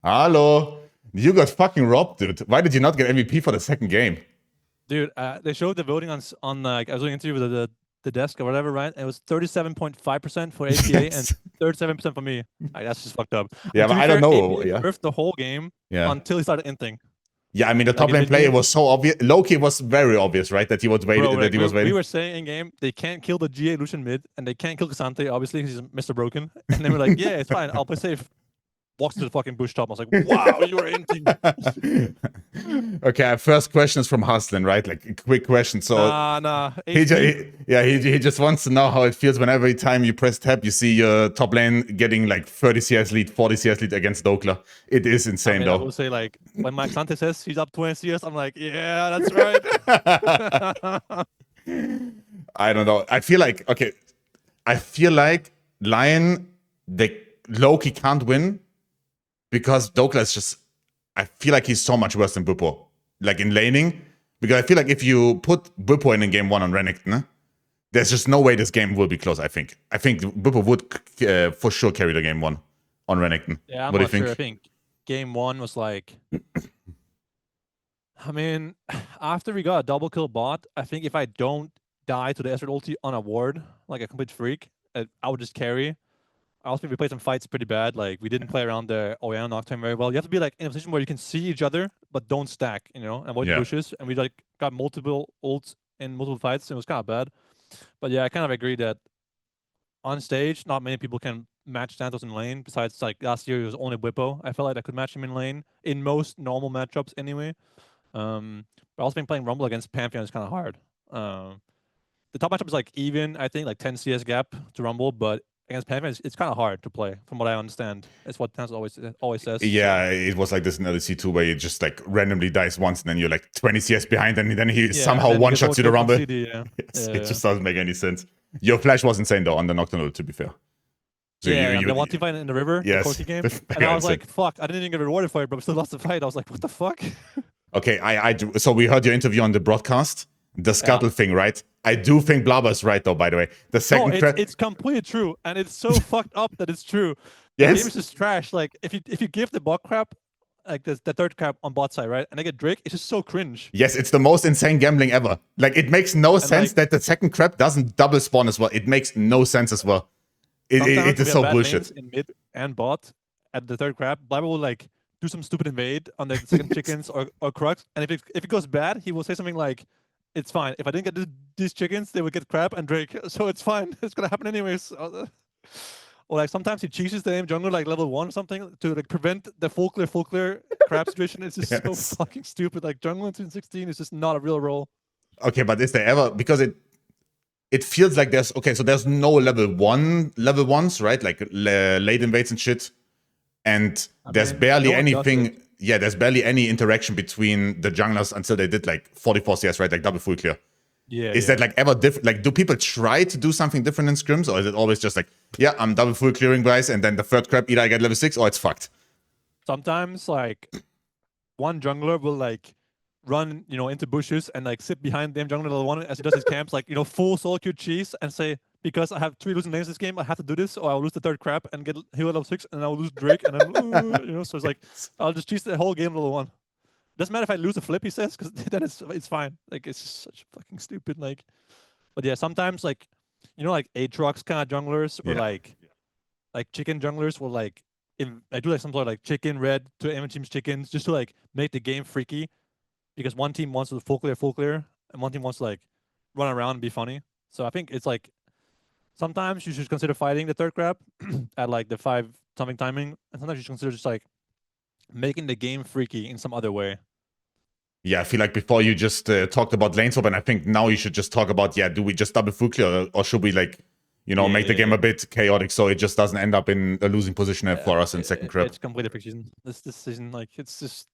Hello. You got fucking robbed, dude. Why did you not get MVP for the second game? Dude, they showed the voting on like I was doing an interview with the desk or whatever, right? And it was 37.5% for APA and Yes. 37% for me. Like, that's just fucked up. Yeah, And but to be I don't fair, know. APA Yeah. surfed the whole game Yeah. until he started inting. Yeah, I mean the Like top in lane player mid-game, was so obvious. Loki was very obvious, right? That he was waiting. bro. That Like he was we waiting. were saying in game, they can't kill the GA Lucian mid, and they can't kill Cassante, obviously, because he's Mr. Broken. And they were like, yeah, it's fine. I'll play safe. Walks to the fucking bush top. I was like, wow, you were inting. Okay, first question is from Haslin, right? Like a quick question. So Nah. he just wants to know how it feels when every time you press tab, you see your top lane getting like 30 CS lead, 40 CS lead against Dokla. It is insane, I though. will say, like, when Max Sante says he's up 20 CS, I'm like, yeah, that's right. I don't know. I feel like LYON, they Loki can't win because Dokla is just. I feel like he's so much worse than Bwipo, like in laning. Because I feel like if you put Bwipo in game one on Renekton, there's just no way this game will be close. I think Bwipo would for sure carry the game one on Renekton. Yeah, I'm what do you not think? sure. I think game one was like, I mean, after we got a double kill bot, I think if I don't die to the Ezreal ulti on a ward, like a complete freak, I would just carry. I also think we played some fights pretty bad. Like, we didn't play around the Orianna Nocturne very well. You have to be like in a position where you can see each other, but don't stack, you know, avoid the bushes. And we like got multiple ults in multiple fights. And it was kind of bad. But yeah, I kind of agree that on stage, not many people can match Santos in lane. Besides, like last year, it was only Bwipo. I felt like I could match him in lane in most normal matchups anyway. But also been playing Rumble against Pantheon is kind of hard. The top matchup is like even, I think, like 10 CS gap to Rumble, but against Pantheon, it's kind of hard to play, from what I understand. It's what Tans always says. Yeah, so. It was like this in LEC2 where you just like randomly dies once and then you're like 20 CS behind and then he somehow one-shots you the Rumble. CD, yeah. It just doesn't make any sense. Your flash was insane though on the Nocturnal, to be fair. So you the one team fight in the river, yes, the Corki game, and I was like, "Fuck!" I didn't even get rewarded for it, but we still lost the fight. I was like, "What the fuck?" Okay, I do. So we heard your interview on the broadcast, the scuttle thing, right? I do think Blabber's right though. By the way, the second it's completely true, and it's so fucked up that it's true. Yes, the game is just trash. Like if you give the bot crap, like the third crap on bot side, right, and they get Drake, it's just so cringe. Yes, it's the most insane gambling ever. Like it makes no sense that the second crap doesn't double spawn as well. It makes no sense as well. It is so bullshit. In mid and bot at the third crab, Blabber will like do some stupid invade on the second chickens or Crux, and if it goes bad, he will say something like, "It's fine. If I didn't get these chickens, they would get crab and Drake, so it's fine. It's gonna happen anyways." Or like sometimes he cheeses the aim jungler like level 1 or something to like prevent the full clear crab situation. It's just so fucking stupid. Like jungler in 2016 is just not a real role. Okay, but is there ever, because it feels like there's no level 1s, right? Like late invades and shit. And there's barely anything. Yeah, there's barely any interaction between the junglers until they did like 44 CS, right? Like double full clear. Yeah. Is that like ever different? Like, do people try to do something different in scrims, or is it always just like, yeah, I'm double full clearing guys, and then the third crap either I get level 6 or it's fucked? Sometimes like one jungler will like run, into bushes and like sit behind them jungler level 1 as he does his camps, like, full solo queue cheese and say, because I have 3 losing lanes this game, I have to do this, or I'll lose the third crap and get heal level 6, and I'll lose Drake, and then, so it's like, I'll just cheese the whole game level 1. Doesn't matter if I lose a flip, he says, because then it's fine. Like, it's just such fucking stupid, like. But yeah, sometimes, like, like Aatrox kind of junglers, or like chicken junglers will like, I do like some sort of like chicken red to enemy team's chickens, just to like make the game freaky, because one team wants to full clear, and one team wants to like run around and be funny. So I think it's like, sometimes you should consider fighting the third grab at like the 5 something timing, and sometimes you should consider just like making the game freaky in some other way. Yeah, I feel like before you just talked about lane swap, and I think now you should just talk about, do we just double full clear, or should we like, make the game a bit chaotic so it just doesn't end up in a losing position for us in second crap? It's completely fiction. This decision, like, it's just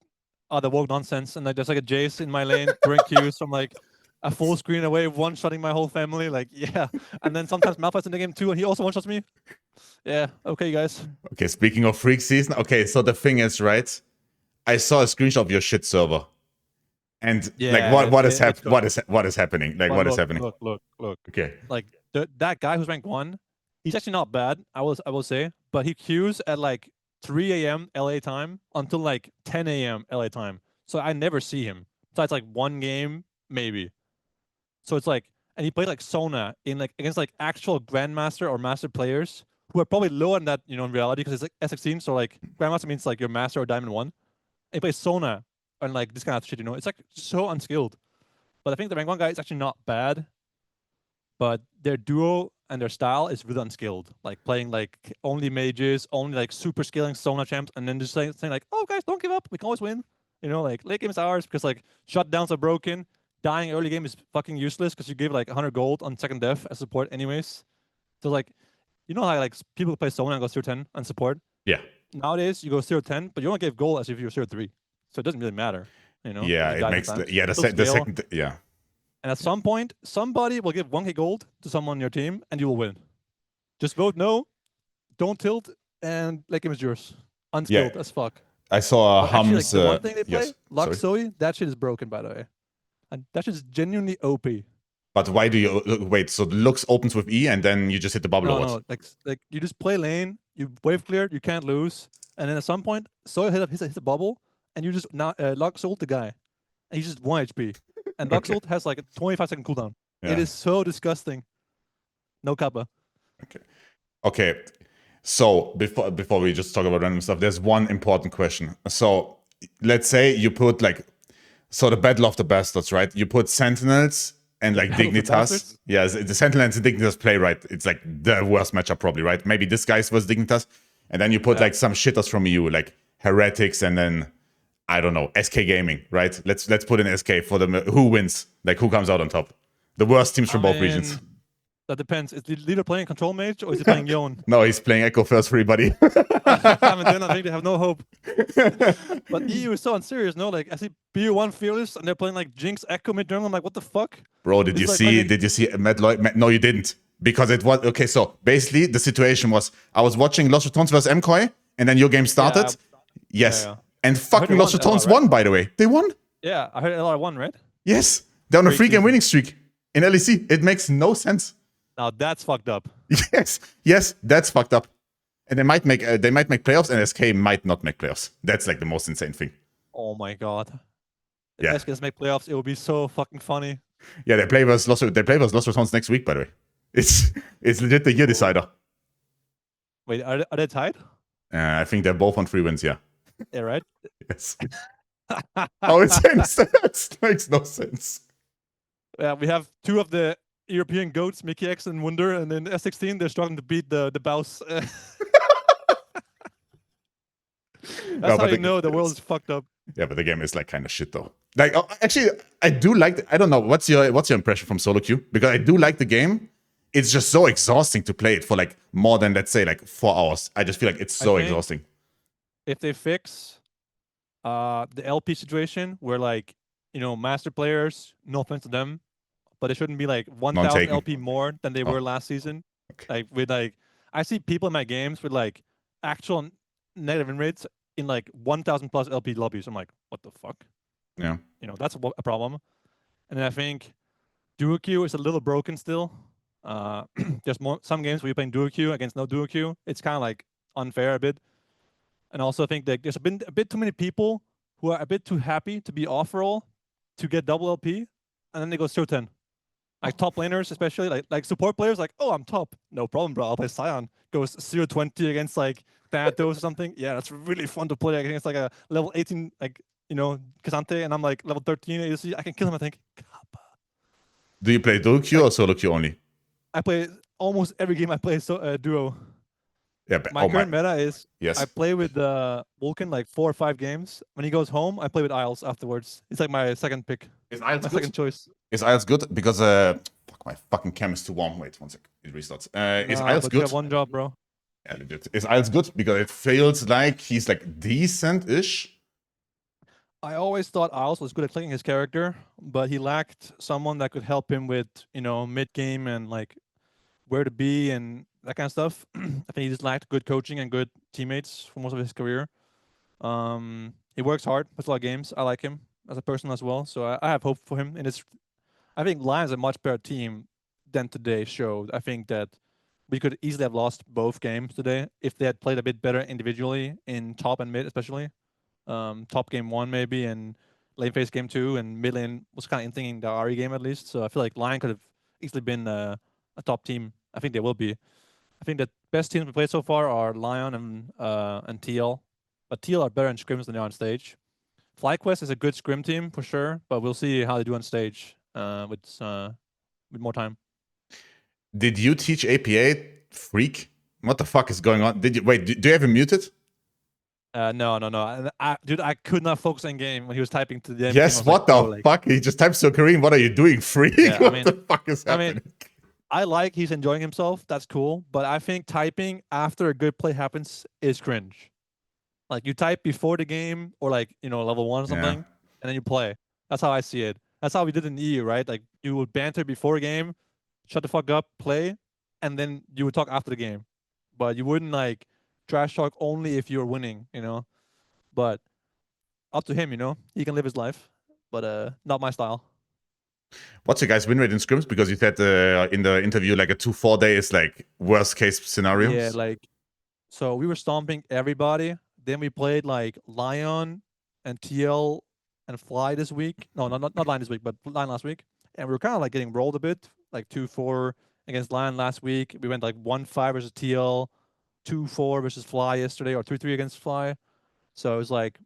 the woke nonsense, and like there's like a Jace in my lane during queues from like a full screen away, one-shotting my whole family, like, yeah. And then sometimes Malphite's in the game too, and he also one-shots me. Yeah, okay, guys. Okay, speaking of freak season, okay, so the thing is, right, I saw a screenshot of your shit server. And like, what is happening? Like, what is happening? Look. Okay. Like that guy who's ranked 1, he's actually not bad. I will say, but he queues at like 3 a.m. LA time until like 10 a.m. LA time. So I never see him. Besides like one game, maybe. So it's like, and he played like Sona in like against like actual grandmaster or master players who are probably lower than that, you know, in reality because it's like S16. So like grandmaster means like your master or diamond 1. And he plays Sona and like this kind of shit, you know. It's like so unskilled. But I think the rank 1 guy is actually not bad. But their duo and their style is really unskilled. Like playing like only mages, only like super scaling Sona champs, and then just saying like, oh guys, don't give up. We can always win. You know, like late game is ours because like shutdowns are broken. Dying early game is fucking useless because you give like 100 gold on second death as support anyways. So like, you know how like people play Sona and go 0-10 on support? Yeah. Nowadays you go 0-10, but you don't give gold as if you're 0-3. So it doesn't really matter, you know? Yeah, If you it die makes sometimes. the Still scale. second yeah. And at some point, somebody will give 1k gold to someone on your team, and you will win. Just vote no, don't tilt, and late game is yours. Unskilled Yeah. as fuck. I saw But actually, like Hums. the one thing they play, Yes. Lux Sorry. Zoe, that shit is broken, by the way. And that shit is genuinely OP. But why do you wait? So the Lux opens with E and then you just hit the bubble or what? No, like you just play lane, you wave clear, you can't lose, and then at some point, Zoe hits a bubble, and you just now Lux ult the guy, and he's just 1 HP. And Lux ult has like a 25-second cooldown. Yeah. It is so disgusting. No kappa. Okay. So before we just talk about random stuff, there's one important question. So let's say you put like the Battle of the Bastards, right? You put Sentinels and like Battle of the Dignitas. Bastards? Yeah, the Sentinels and Dignitas play, right? It's like the worst matchup probably, right? Maybe this guy's versus Dignitas. And then you put like some shitters from EU, like Heretics, and then I don't know, SK Gaming, right? Let's put in SK for them. Who wins? Like who comes out on top? The worst teams from both regions. That depends. Is the leader playing Control Mage or is he playing LYON? No, he's playing Echo first for everybody. I think they have no hope. But EU is so unserious, no? Like I see BU1 Fearless and they're playing like Jinx Echo mid jungle. I'm like, what the fuck? Bro, did you see Matt Lloyd? No, you didn't. Because it was okay, so basically the situation was I was watching Lost Returns versus MKOI, and then your game started. Yes. Yeah. And fucking Lost Returns won, by the way. They won? Yeah, I heard LR won, right? Yes. They're on a 3-game winning streak in LEC. It makes no sense. Now that's fucked up. Yes, that's fucked up. And they might make playoffs, and SK might not make playoffs. That's like the most insane thing. Oh my god. If Yeah. SKs make playoffs, it will be so fucking funny. Yeah, they play versus Lost Returns next week, by the way. It's legit the year decider. Wait, are they tied? I think they're both on 3 wins, yeah. Yeah, right? Yes. How insane is that? Makes no sense. Yeah, we have 2 of the European goats, Mickey X and Wunder, and then S16 they're struggling to beat the Baus. That's how you know the world is fucked up. Yeah, but the game is like kind of shit though. Like actually, I do like. I don't know what's your impression from solo queue, because I do like the game. It's just so exhausting to play it for like more than, let's say, like 4 hours. I just feel like it's so exhausting. If they fix the LP situation where like, you know, master players, no offense to them, but it shouldn't be like 1,000 LP more than they were last season. Okay. Like with like, I see people in my games with like actual negative win rates in like 1,000 plus LP lobbies. I'm like, what the fuck? Yeah. You know, that's a problem. And then I think duo queue is a little broken still. There's some games where you're playing duo queue against no duo queue. It's kind of like unfair a bit. And also I think that there's been a bit too many people who are a bit too happy to be off roll to get double LP, and then they go 0-10. Like top laners, especially like support players, like, oh, I'm top, no problem, bro. I'll play Sion. Goes 0-20 against like Thanatos or something. Yeah, that's really fun to play against like a level 18, like, you know, Kazante, and I'm like level 13 ADC. I can kill him, I think. Do you play duo queue or solo queue only? I play almost every game. I play duo. Yeah, but my current meta is yes. I play with Vulcan like 4 or 5 games. When he goes home, I play with Isles afterwards. It's like my second pick. Is Isles my good? second choice. Is Isles good? Because fuck, my fucking cam is too warm. Wait 1 sec. It restarts. Is Isles good? You have one job, bro. Yeah, legit. Is Isles good? Because it feels like he's like decent-ish. I always thought Isles was good at clicking his character, but he lacked someone that could help him with, you know, mid game and like where to be and that kind of stuff. I think he just lacked good coaching and good teammates for most of his career. He works hard, plays a lot of games. I like him as a person as well, so I have hope for him. And I think LYON is a much better team than today showed. I think that we could easily have lost both games today if they had played a bit better individually in top and mid, especially. Top game 1 maybe, and lane phase game 2, and mid lane was kind of thinking the RE game at least. So I feel like LYON could have easily been a top team. I think they will be. I think the best teams we played so far are LYON and TL, but TL are better in scrims than they are on stage. FlyQuest is a good scrim team for sure, but we'll see how they do on stage with more time. Did you teach APA, freak? What the fuck is going on? Did you wait? Do you have him muted? No. Dude, I could not focus on game when he was typing to the DM. Yes. What the fuck? He just types to Kareem. What are you doing, freak? Yeah, what the fuck is happening? I like he's enjoying himself. That's cool. But I think typing after a good play happens is cringe. Like you type before the game or like, level 1 or something, and then you play. That's how I see it. That's how we did in EU, right? Like you would banter before a game, shut the fuck up, play, and then you would talk after the game. But you wouldn't like trash talk only if you're winning, But up to him, He can live his life, but not my style. What's your guys' win rate in scrims? Because you said in the interview like a 2-4 day is like worst case scenario. Yeah, so we were stomping everybody. Then we played like LYON and TL and Fly this week. No, not LYON this week, but LYON last week. And we were kind of like getting rolled a bit, like 2-4 against LYON last week. We went like 1-5 versus TL, 2-4 versus Fly yesterday, or 3-3 against Fly. So it was like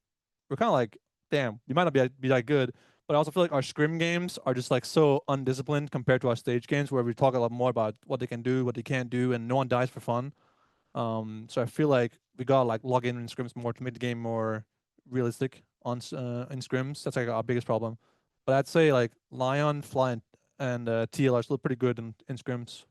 we're kind of like, damn, we might not be that good. But I also feel like our scrim games are just like so undisciplined compared to our stage games, where we talk a lot more about what they can do, what they can't do, and no one dies for fun. So I feel like we gotta like log in scrims more to make the game more realistic on in scrims. That's like our biggest problem. But I'd say like LYON, Fly, and TL are still pretty good in scrims.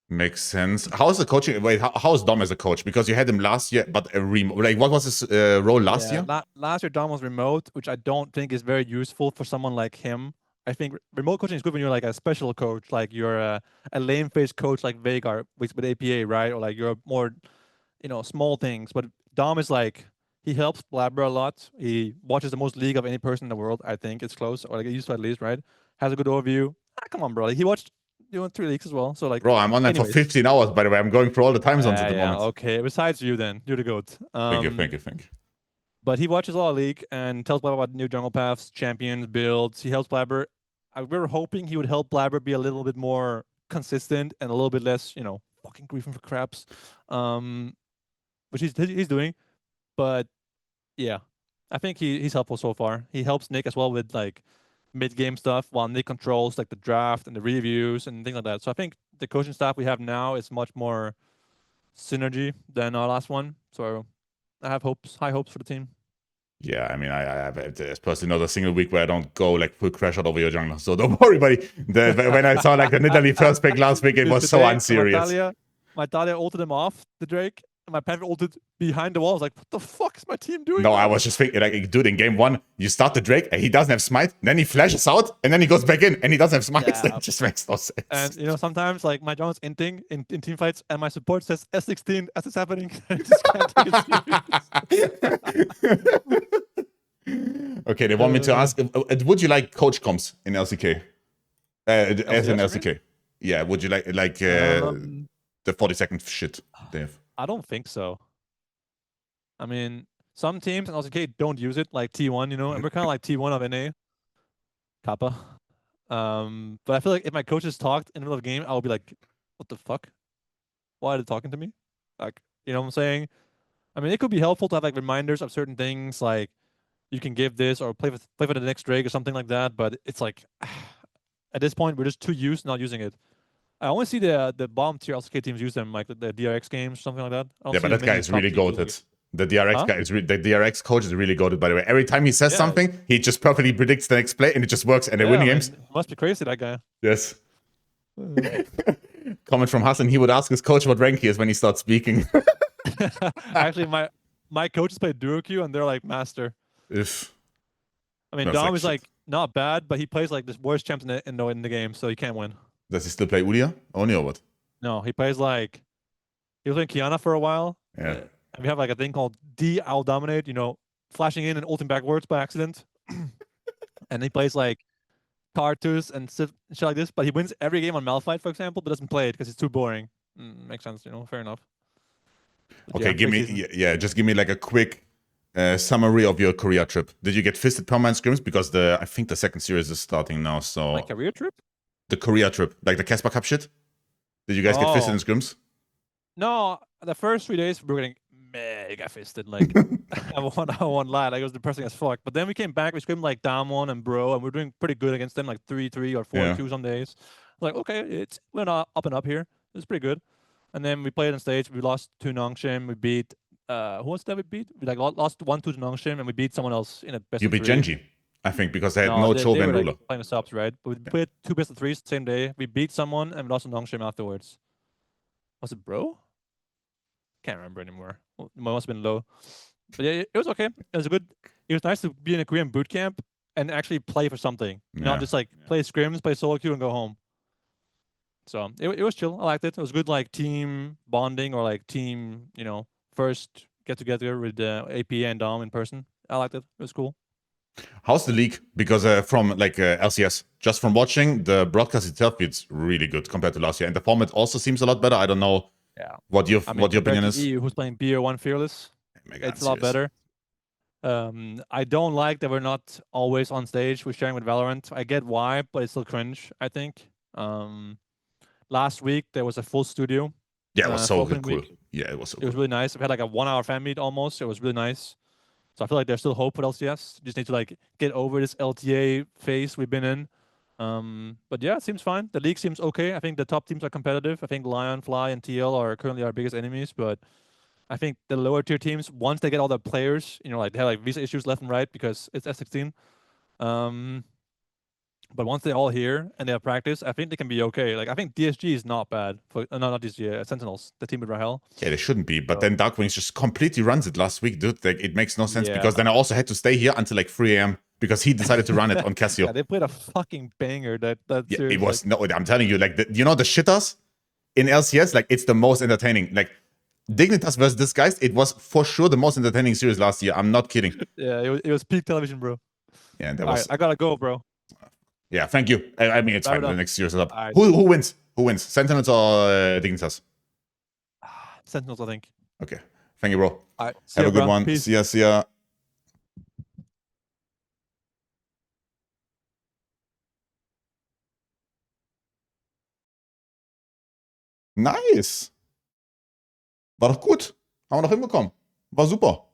Makes sense. How's the coaching? Wait, how's Dom as a coach? Because you had him last year, but like what was his role last year? Last year Dom was remote, which I don't think is very useful for someone like him. I think remote coaching is good when you're like a special coach, like you're a lane phase coach like Veigar with APA, right? Or like you're more, small things. But Dom is like, he helps Blabber a lot. He watches the most league of any person in the world. I think it's close, or like it used to at least, right? Has a good overview. Come on, bro. Like, he watched 3 leagues as well. So like, bro, I'm online for 15 hours. By the way, I'm going through all the time zones at the moment. Okay. Besides you, then you're the goat. Thank you. But he watches a lot of league and tells Blabber about new jungle paths, champions, builds. He helps Blabber. We were hoping he would help Blabber be a little bit more consistent and a little bit less, fucking griefing for craps, which he's doing. But yeah, I think he's helpful so far. He helps Nick as well with like mid-game stuff, while Nick controls like the draft and the reviews and things like that. So I think the coaching staff we have now is much more synergy than our last one. So I have high hopes for the team. Yeah, I mean, I have personally not a single week where I don't go like full crash out over your jungler. So don't worry, buddy. When I saw like the Italy first pick last week, it was so unserious. My Talia ulted him off the Drake. And my Panther ulted behind the wall. I was like, what the fuck is my team doing? No, I was just thinking, like, dude, in game 1, you start the Drake, and he doesn't have smite, then he flashes out, and then he goes back in, and he doesn't have smite. Yeah. It just makes no sense. And, sometimes, like, my jungle's inting in team fights, and my support says S16 as it's happening. I just can't take it serious. Okay, they want me to ask, would you like coach comps in LCK? As in LCK? Yeah, would you like the 40-second shit they have? I don't think so. I mean, some teams in LCK don't use it, like T1, and we're kind of like T1 of NA. Kappa. But I feel like if my coaches talked in the middle of a game, I would be like, what the fuck? Why are they talking to me? Like, you know what I'm saying? I mean, it could be helpful to have like reminders of certain things, like you can give this or play for the next Drake or something like that. But it's like, at this point, we're just too used to not using it. I only see the bottom tier LCK teams use them, like the DRX games, something like that. Yeah, but that guy is really goated. The DRX guy is the DRX coach is really goated, by the way. Every time he says something, he just perfectly predicts the next play, and it just works, and they win games. Must be crazy, that guy. Yes. Comment from Hassan: he would ask his coach what rank he is when he starts speaking. Actually, my coaches play duo queue, and they're like master. I mean, Dom is like not bad, but he plays like the worst champs in the game, so he can't win. Does he still play Ulia only or what? No, he plays like he was playing Kiana for a while. Yeah. And we have like a thing called I'll dominate, flashing in and ulting backwards by accident. And he plays like Tartus and shit like this, but he wins every game on Malphite, for example, but doesn't play it because it's too boring. Makes sense, fair enough. But Okay, yeah, give great me season. just give me like a quick summary of your Korea trip. Did you get fisted permanent scrims? Because I think the second series is starting now. So My career trip? the Korea trip, like the Casper Cup shit. Did you guys get fisted in Oh. scrims? No, the first 3 days we were getting mega fisted. Like I won't lie, like it was depressing as fuck. But then we came back, we scrimmed like Damwon and Bro, and we're doing pretty good against them, like 3-3 or 4-2 some days. Like, okay, we're not up and up here. It's pretty good. And then we played on stage, we lost to Nongshim, we beat who was that we beat? We like lost 1-2 to Nongshim and we beat someone else in a best You of beat three. Genji, I think, because they had No, no they Choga were and like ruler. playing the subs, right? But we played 2 best of threes the same day. We beat someone and we lost to Nongshim afterwards. Was it Bro? Can't remember anymore. Well, it must have been low. But yeah, it was okay. It was good. It was nice to be in a Korean boot camp and actually play for something. Not just like play scrims, play solo queue, and go home. So it was chill. I liked it. It was good, like team bonding or like team, first get together with AP and Dom in person. I liked it. It was cool. How's the league? Because from like LCS, just from watching the broadcast itself, it's really good compared to last year, and the format also seems a lot better. I don't know. Yeah. What your Compared opinion to is? EU, who's playing BO1 Fearless, it's a lot better. I don't like that we're not always on stage. We're sharing with Valorant. I get why, but it's still cringe, I think. Last week, there was a full studio. Yeah, it was so opening cool. week. Yeah, it was so It was cool. really nice. We had like a 1-hour fan meet almost. It was really nice. So I feel like there's still hope for LCS. Just need to like get over this LTA phase we've been in. But yeah, it seems fine. The league seems okay. I think the top teams are competitive. I think LYON, Fly, and TL are currently our biggest enemies, but I think the lower tier teams, once they get all the players, like they have like visa issues left and right because it's S16. But once they're all here and they have practice, I think they can be okay. Like I think DSG is not bad for no, not DSG, Sentinels, the team with Rahel. Yeah, they shouldn't be. But then Dark Wings just completely runs it last week, dude. Like it makes no sense because then I also had to stay here until like 3 a.m. because he decided to run it on Casio. Yeah, they played a fucking banger. That yeah, series, it was no. I'm telling you, like the shitters in LCS, like it's the most entertaining. Like Dignitas versus Disguised, it was for sure the most entertaining series last year. I'm not kidding. Yeah, it was peak television, bro. Yeah, that All was. right, I gotta go, bro. Yeah, thank you. I mean, it's fine. The next series is up. Right. Who wins? Who wins? Sentinels or Dignitas? Sentinels, I think. Okay. Thank you, bro. All right. Have a good one. Peace. See ya. See ya. Nice. War doch gut. Haben wir doch hinbekommen. War super.